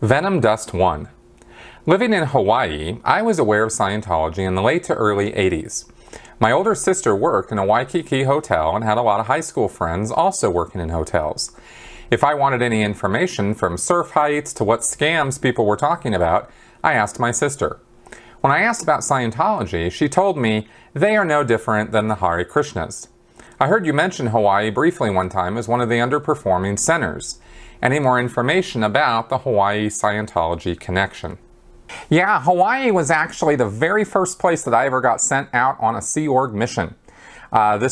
Venom Dust 1. Living in Hawaii, I was aware of Scientology in the late to early 80s. My older sister worked in a Waikiki hotel and had a lot of high school friends also working in hotels. If I wanted any information from surf heights to what scams people were talking about, I asked my sister. When I asked about Scientology, she told me they are no different than the Hare Krishnas. I heard you mention Hawaii briefly one time as one of the underperforming centers. Any more information about the Hawaii Scientology connection? Yeah, Hawaii was actually the very first place that I ever got sent out on a Sea Org mission. The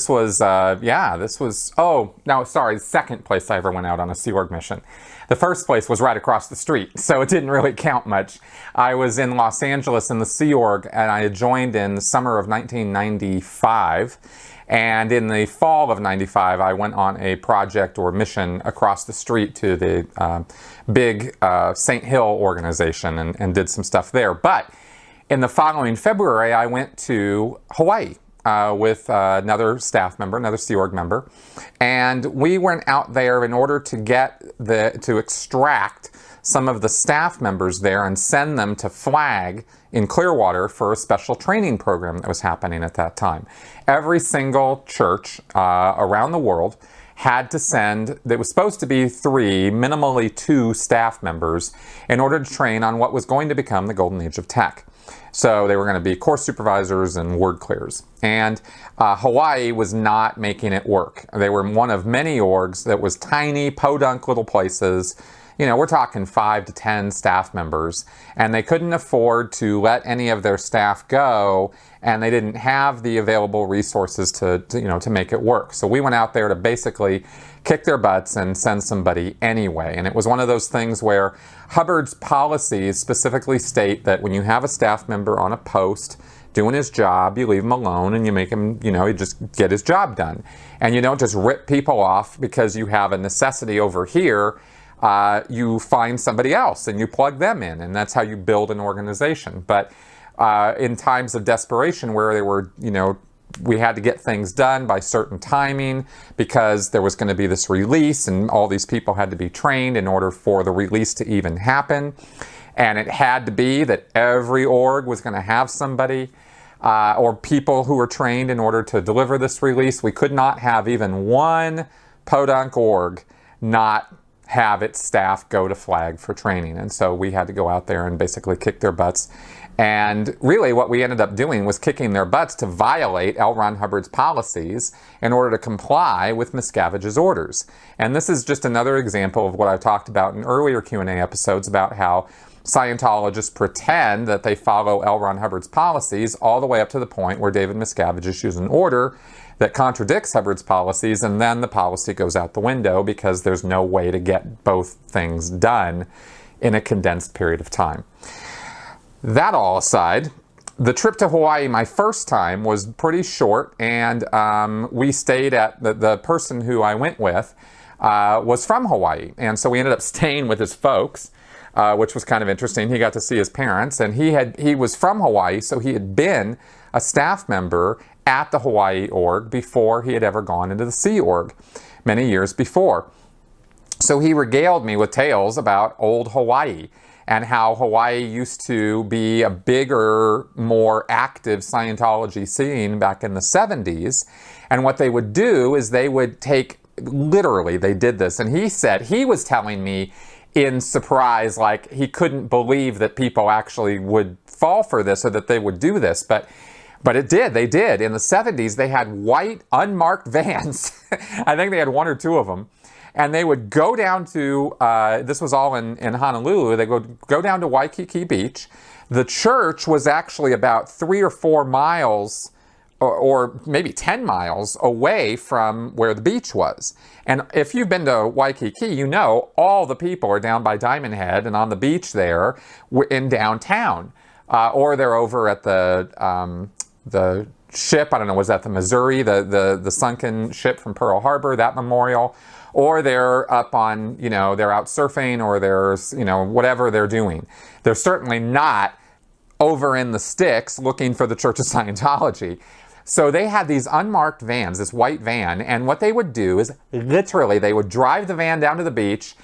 second place I ever went out on a Sea Org mission. The first place was right across the street, so it didn't really count much. I was in Los Angeles in the Sea Org, and I had joined in the summer of 1995. And in the fall of 95, I went on a project or mission across the street to the big St. Hill organization and did some stuff there. But in the following February, I went to Hawaii with another staff member, another Sea Org member. And we went out there in order to extract some of the staff members there and send them to Flag in Clearwater for a special training program that was happening at that time. Every single church around the world had to send, there was supposed to be 3, minimally 2 staff members in order to train on what was going to become the golden age of tech. So they were going to be course supervisors and word clears. And Hawaii was not making it work. They were one of many orgs that was tiny, podunk little places. You know, we're talking 5 to 10 staff members, and they couldn't afford to let any of their staff go, and they didn't have the available resources to make it work. So we went out there to basically kick their butts and send somebody anyway. And it was one of those things where Hubbard's policies specifically state that when you have a staff member on a post doing his job, you leave him alone and you make him, you just get his job done. And you don't just rip people off because you have a necessity over here. You find somebody else and you plug them in, and that's how you build an organization. But in times of desperation where they were, we had to get things done by certain timing because there was going to be this release and all these people had to be trained in order for the release to even happen. And it had to be that every org was going to have somebody or people who were trained in order to deliver this release. We could not have even one podunk org not have its staff go to Flag for training. And so we had to go out there and basically kick their butts. And really what we ended up doing was kicking their butts to violate L. Ron Hubbard's policies in order to comply with Miscavige's orders. And this is just another example of what I've talked about in earlier Q&A episodes about how Scientologists pretend that they follow L. Ron Hubbard's policies all the way up to the point where David Miscavige issues an order that contradicts Hubbard's policies, and then the policy goes out the window because there's no way to get both things done in a condensed period of time. That all aside, the trip to Hawaii, my first time, was pretty short, and we stayed at, the person who I went with was from Hawaii, and so we ended up staying with his folks, which was kind of interesting. He got to see his parents, and he was from Hawaii, so he had been a staff member at the Hawaii org before he had ever gone into the Sea Org many years before. So he regaled me with tales about old Hawaii and how Hawaii used to be a bigger, more active Scientology scene back in the 70s. And what they would do is they would take, literally they did this, and he said, he was telling me in surprise, like he couldn't believe that people actually would fall for this or that they would do this, but it did. They did. In the 70s, they had white, unmarked vans. I think they had 1 or 2 of them. And they would go down to, this was all in Honolulu, they would go down to Waikiki Beach. The church was actually about 3 or 4 miles, or maybe 10 miles away from where the beach was. And if you've been to Waikiki, you know all the people are down by Diamond Head and on the beach there in downtown. Or they're over at the ship, I don't know, was that the Missouri, the sunken ship from Pearl Harbor, that memorial, or they're up on, they're out surfing, or there's, whatever they're doing. They're certainly not over in the sticks looking for the Church of Scientology. So they had these unmarked vans, this white van, and what they would do is literally they would drive the van down to the beach.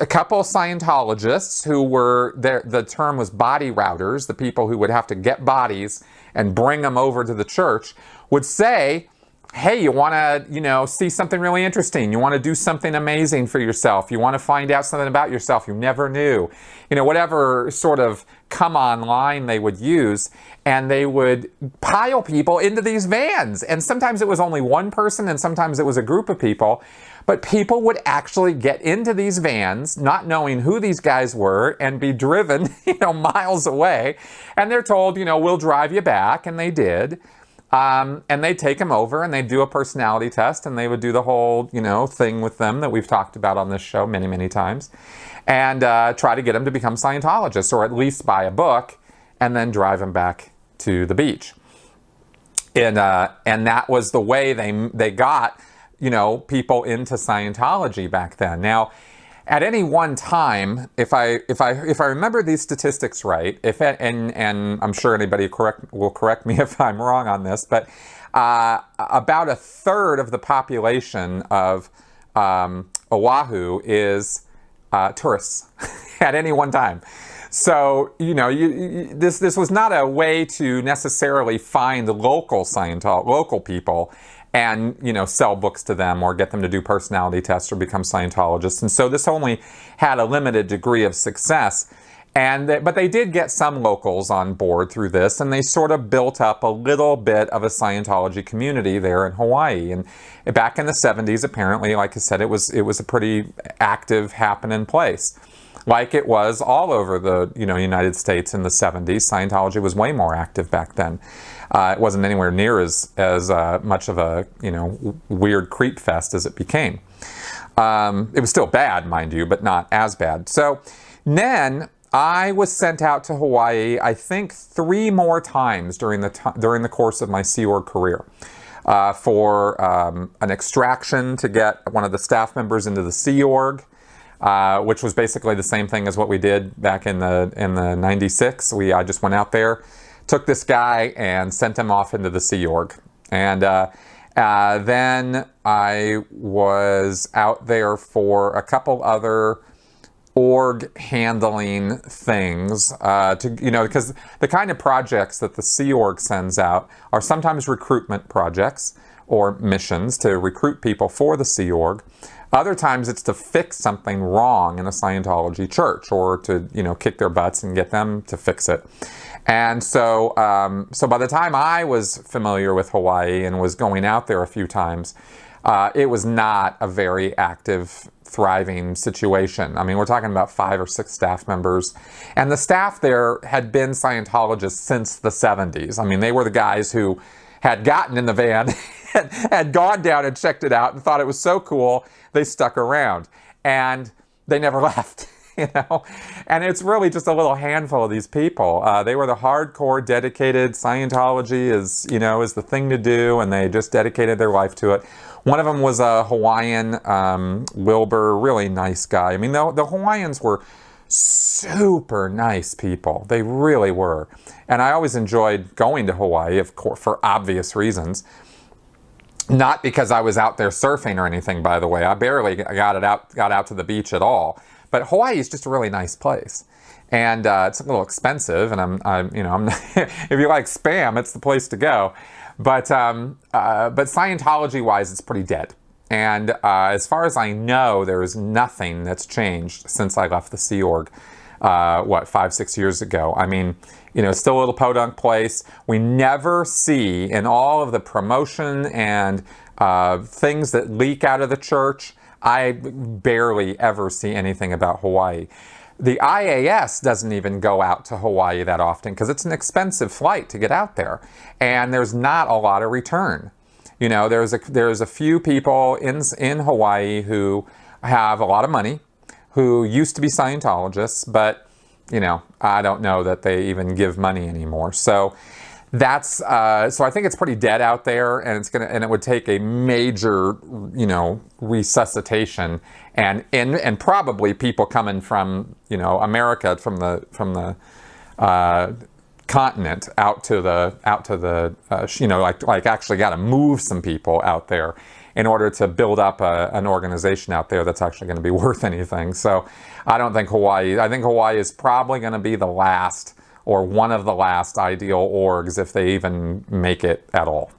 A couple Scientologists who were, the term was body routers, the people who would have to get bodies and bring them over to the church, would say, hey, you want to, see something really interesting. You want to do something amazing for yourself. You want to find out something about yourself you never knew. Whatever sort of come online they would use, and they would pile people into these vans. And sometimes it was only one person, and sometimes it was a group of people. But people would actually get into these vans, not knowing who these guys were, and be driven, miles away. And they're told, we'll drive you back. And they did. And they'd take them over and they'd do a personality test, and they would do the whole, thing with them that we've talked about on this show many, many times, and try to get them to become Scientologists, or at least buy a book and then drive them back to the beach. And that was the way they got, people into Scientology back then. Now, at any one time, if I remember these statistics right, and I'm sure anybody will correct me if I'm wrong on this, but about a third of the population of Oahu is tourists at any one time. So this was not a way to necessarily find local people and sell books to them or get them to do personality tests or become Scientologists. And so this only had a limited degree of success. But they did get some locals on board through this, and they sort of built up a little bit of a Scientology community there in Hawaii. And back in the 70s, apparently, like I said, it was a pretty active, happening place. Like it was all over the United States in the 70s. Scientology was way more active back then. It wasn't anywhere near as much of a weird creep fest as it became. It was still bad, mind you, but not as bad. So then I was sent out to Hawaii, I think 3 more times during the course of my Sea Org career, for an extraction to get one of the staff members into the Sea Org. Which was basically the same thing as what we did back in the 96. I just went out there, took this guy, and sent him off into the Sea Org. And then I was out there for a couple other org handling things, because the kind of projects that the Sea Org sends out are sometimes recruitment projects or missions to recruit people for the Sea Org. Other times it's to fix something wrong in a Scientology church, or to, kick their butts and get them to fix it. And so by the time I was familiar with Hawaii and was going out there a few times, it was not a very active, thriving situation. I mean, we're talking about 5 or 6 staff members. And the staff there had been Scientologists since the 70s. I mean, they were the guys who had gotten in the van, had gone down and checked it out and thought it was so cool, they stuck around. And they never left, And it's really just a little handful of these people. They were the hardcore, dedicated. Scientology is the thing to do, and they just dedicated their life to it. One of them was a Hawaiian, Wilbur, really nice guy. I mean, the Hawaiians were super nice people. They really were. And I always enjoyed going to Hawaii, of course, for obvious reasons. Not because I was out there surfing or anything, by the way. I barely got out to the beach at all. But Hawaii is just a really nice place. And it's a little expensive, and I'm if you like spam, it's the place to go. But Scientology-wise, it's pretty dead. And as far as I know, there is nothing that's changed since I left the Sea Org, 5-6 years ago. I mean, still a little podunk place. We never see, in all of the promotion and things that leak out of the church, I barely ever see anything about Hawaii. The IAS doesn't even go out to Hawaii that often because it's an expensive flight to get out there. And there's not a lot of return. There's a few people in Hawaii who have a lot of money, who used to be Scientologists, but, I don't know that they even give money anymore. So that's, so I think it's pretty dead out there, and it would take a major, resuscitation, and probably people coming from, America, from the continent out to the like actually got to move some people out there in order to build up an organization out there that's actually going to be worth anything. So I don't think Hawaii. I think Hawaii is probably going to be the last or one of the last ideal orgs if they even make it at all.